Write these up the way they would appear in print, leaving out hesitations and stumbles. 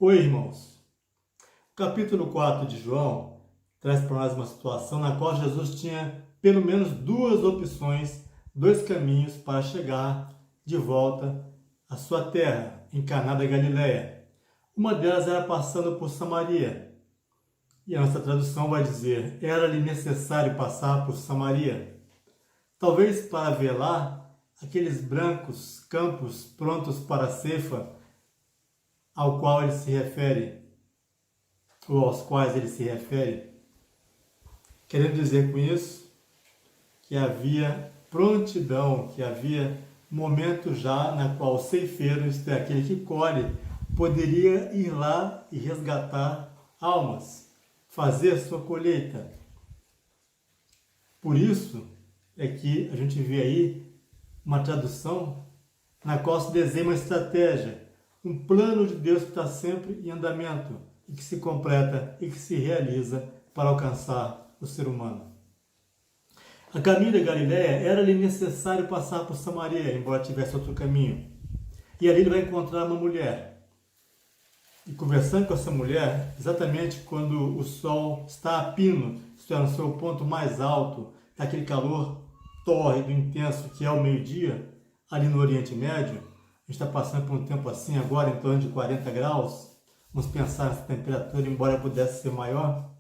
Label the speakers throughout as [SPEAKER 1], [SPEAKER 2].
[SPEAKER 1] Oi, irmãos. O capítulo 4 de João traz para nós uma situação na qual Jesus tinha pelo menos duas opções, dois caminhos para chegar de volta à sua terra, em Caná da Galileia. Uma delas era passando por Samaria. E a nossa tradução vai dizer: era-lhe necessário passar por Samaria. Talvez para ver lá aqueles brancos campos prontos para a ceifa ao qual ele se refere, ou aos quais ele se refere, querendo dizer com isso que havia prontidão, que havia momento já na qual o ceifeiro, isto é, aquele que colhe, poderia ir lá e resgatar almas, fazer sua colheita. Por isso é que a gente vê aí uma tradução na qual se desenha uma estratégia, um plano de Deus que está sempre em andamento e que se completa e que se realiza para alcançar o ser humano. A caminho da Galileia era-lhe necessário passar por Samaria, embora tivesse outro caminho. E ali ele vai encontrar uma mulher. E conversando com essa mulher, exatamente quando o sol está a pino, isto é, no seu ponto mais alto, daquele calor tórrido, intenso, que é o meio-dia, ali no Oriente Médio, a gente está passando por um tempo assim agora, em torno de 40 graus, vamos pensar nessa temperatura, embora pudesse ser maior,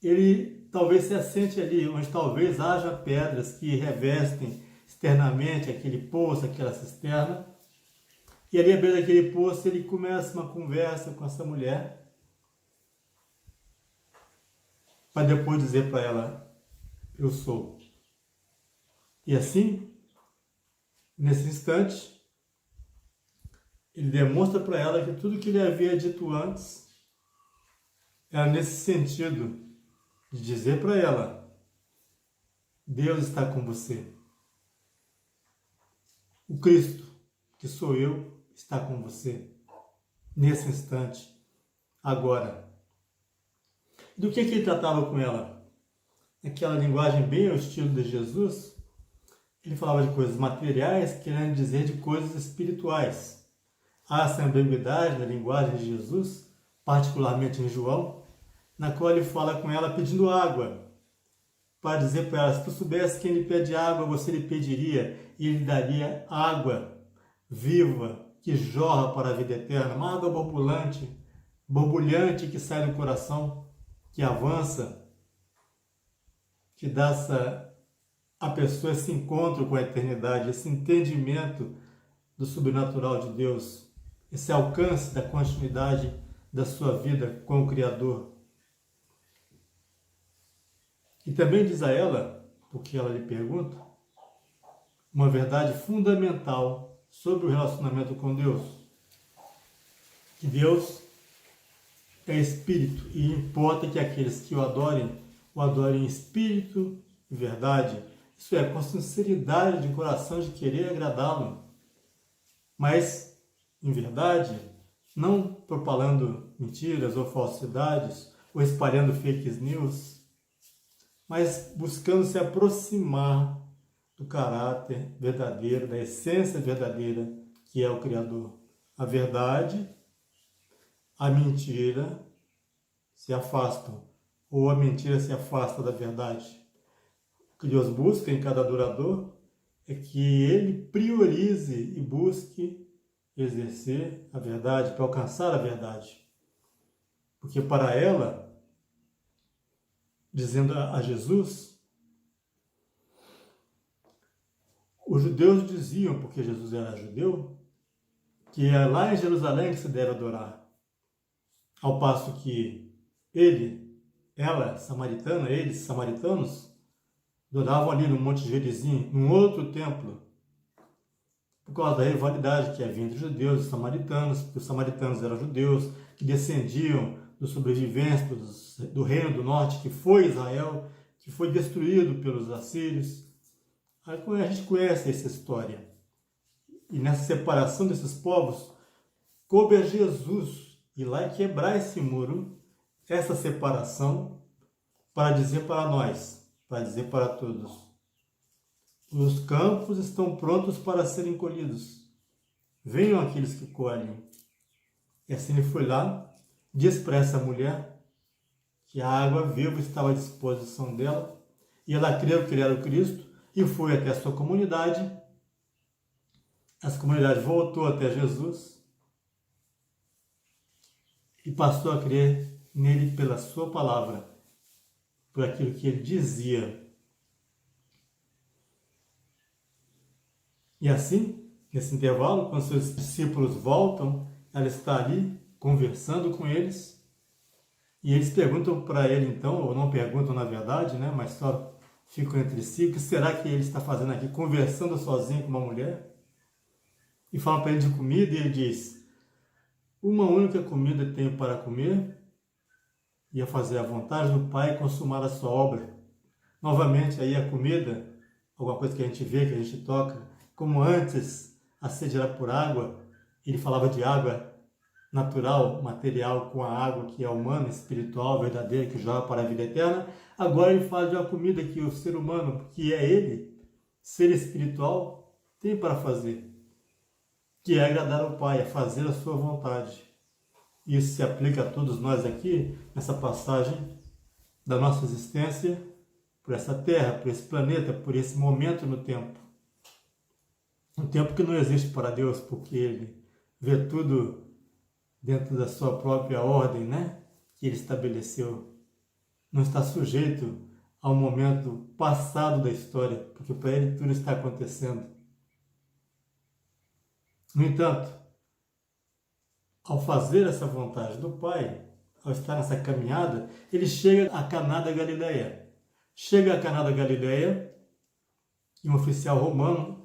[SPEAKER 1] ele talvez se assente ali, onde talvez haja pedras que revestem externamente aquele poço, aquela cisterna, e ali à beira daquele poço ele começa uma conversa com essa mulher, para depois dizer para ela: eu sou. E assim, nesse instante, ele demonstra para ela que tudo que ele havia dito antes era nesse sentido de dizer para ela: Deus está com você. O Cristo, que sou eu, está com você. Nesse instante, agora. Do que ele tratava com ela? Aquela linguagem bem ao estilo de Jesus, ele falava de coisas materiais, querendo dizer de coisas espirituais. Há essa ambiguidade na linguagem de Jesus, particularmente em João, na qual ele fala com ela pedindo água, para dizer para ela: se tu soubesse quem lhe pede água, você lhe pediria, e ele daria água viva, que jorra para a vida eterna, uma água borbulhante, borbulhante que sai do coração, que avança, que dá a pessoa esse encontro com a eternidade, esse entendimento do sobrenatural de Deus, esse alcance da continuidade da sua vida com o Criador. E também diz a ela, porque ela lhe pergunta, uma verdade fundamental sobre o relacionamento com Deus. Que Deus é Espírito e importa que aqueles que o adorem em Espírito e verdade. Isso é, com sinceridade de coração, de querer agradá-lo. Mas, em verdade, não propalando mentiras ou falsidades, ou espalhando fake news, mas buscando se aproximar do caráter verdadeiro, da essência verdadeira que é o Criador. A verdade, a mentira se afastam, ou a mentira se afasta da verdade. O que Deus busca em cada adorador é que ele priorize e busque exercer a verdade, para alcançar a verdade. Porque para ela, dizendo a Jesus, os judeus diziam, porque Jesus era judeu, que é lá em Jerusalém que se deve adorar. Ao passo que ela, samaritana, eles, samaritanos, adoravam ali no Monte Gerizim, num outro templo, por causa da rivalidade que havia entre os judeus e os samaritanos, porque os samaritanos eram judeus que descendiam dos sobreviventes do reino do norte, que foi Israel, que foi destruído pelos assírios. A gente conhece essa história. E nessa separação desses povos, coube a Jesus ir lá e quebrar esse muro, essa separação, para dizer para nós, para dizer para todos: os campos estão prontos para serem colhidos. Venham aqueles que colhem. E assim ele foi lá, disse para essa mulher que a água viva estava à disposição dela, e ela creu que ele era o Cristo, e foi até a sua comunidade. Essa comunidade voltou até Jesus e passou a crer nele pela sua palavra, por aquilo que ele dizia. E assim, nesse intervalo, quando seus discípulos voltam, ela está ali conversando com eles, e eles perguntam para ele então, ou não perguntam na verdade, né, mas só ficam entre si, o que será que ele está fazendo aqui, conversando sozinho com uma mulher? E falam para ele de comida, e ele diz: uma única comida tenho para comer, e a fazer a vontade do Pai e consumar a sua obra. Novamente aí a comida, alguma coisa que a gente vê, que a gente toca, como antes a sede era por água, ele falava de água natural, material, com a água que é humana, espiritual, verdadeira, que joga para a vida eterna. Agora ele fala de uma comida que o ser humano, que é ele, ser espiritual, tem para fazer, que é agradar ao Pai, é fazer a sua vontade. Isso se aplica a todos nós aqui, nessa passagem da nossa existência, por essa terra, por esse planeta, por esse momento no tempo. Um tempo que não existe para Deus, porque Ele vê tudo dentro da sua própria ordem, né? Que Ele estabeleceu. Não está sujeito ao momento passado da história, porque para Ele tudo está acontecendo. No entanto, ao fazer essa vontade do Pai, ao estar nessa caminhada, ele chega a Caná da Galileia. Chega a Caná da Galileia e um oficial romano,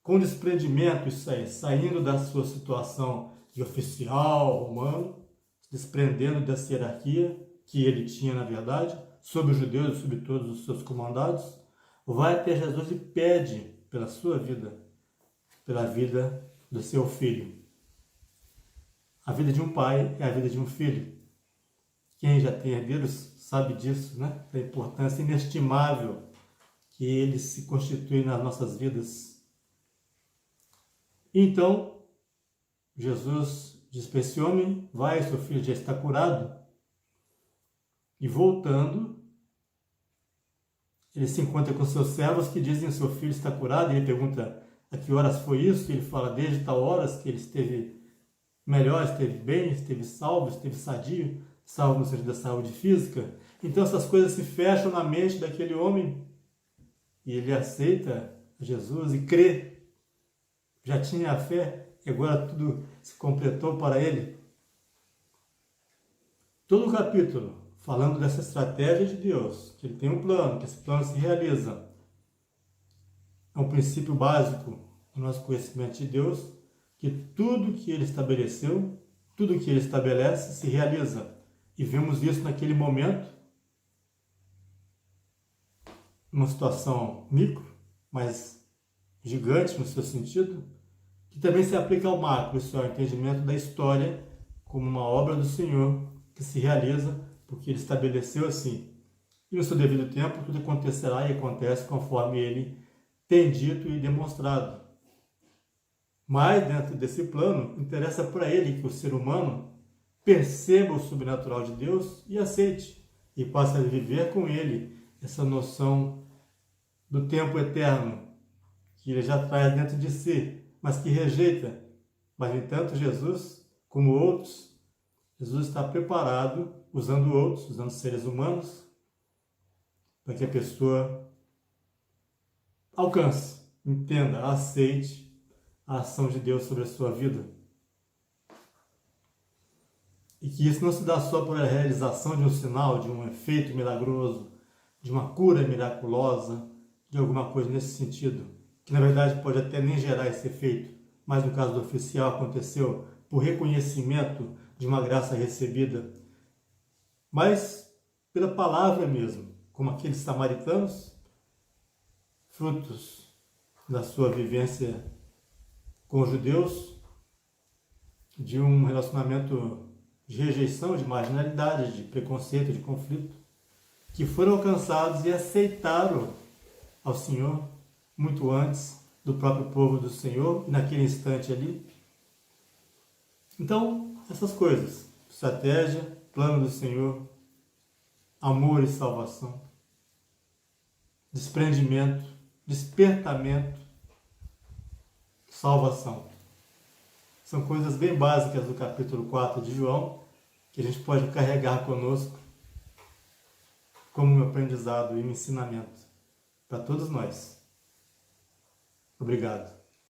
[SPEAKER 1] com desprendimento, isso aí, saindo da sua situação de oficial romano, desprendendo dessa hierarquia que ele tinha, na verdade, sobre os judeus e sobre todos os seus comandados, vai até Jesus e pede pela sua vida, pela vida do seu filho. A vida de um pai é a vida de um filho. Quem já tem herdeiros sabe disso, né? Da importância inestimável que eles se constituem nas nossas vidas. Então, Jesus diz para esse homem: vai, seu filho já está curado. E voltando, ele se encontra com seus servos que dizem: seu filho está curado. E ele pergunta: a que horas foi isso? E ele fala: desde tal horas que ele esteve melhor, esteve bem, esteve salvo, esteve sadio, salvo no sentido da saúde física. Então essas coisas se fecham na mente daquele homem e ele aceita Jesus e crê. Já tinha a fé e agora tudo se completou para ele. Todo o capítulo falando dessa estratégia de Deus, que ele tem um plano, que esse plano se realiza. É um princípio básico do nosso conhecimento de Deus, que tudo que ele estabeleceu, tudo que ele estabelece se realiza. E vemos isso naquele momento, numa situação micro, mas gigante no seu sentido, que também se aplica ao macro, isso é o entendimento da história como uma obra do Senhor que se realiza porque ele estabeleceu assim. E no seu devido tempo tudo acontecerá e acontece conforme ele tem dito e demonstrado. Mas dentro desse plano, interessa para ele que o ser humano perceba o sobrenatural de Deus e aceite, e passe a viver com ele essa noção do tempo eterno, que ele já traz dentro de si, mas que rejeita. Mas, no entanto, Jesus, como outros, Jesus está preparado, usando outros, usando seres humanos, para que a pessoa alcance, entenda, aceite a ação de Deus sobre a sua vida. E que isso não se dá só por a realização de um sinal, de um efeito milagroso, de uma cura miraculosa, de alguma coisa nesse sentido, que na verdade pode até nem gerar esse efeito, mas no caso do oficial aconteceu por reconhecimento de uma graça recebida, mas pela palavra mesmo, como aqueles samaritanos, frutos da sua vivência com os judeus, de um relacionamento de rejeição, de marginalidade, de preconceito, de conflito, que foram alcançados e aceitaram ao Senhor muito antes do próprio povo do Senhor, naquele instante ali. Então, essas coisas: estratégia, plano do Senhor, amor e salvação, desprendimento, despertamento, salvação. São coisas bem básicas do capítulo 4 de João, que a gente pode carregar conosco como um aprendizado e um ensinamento para todos nós. Obrigado.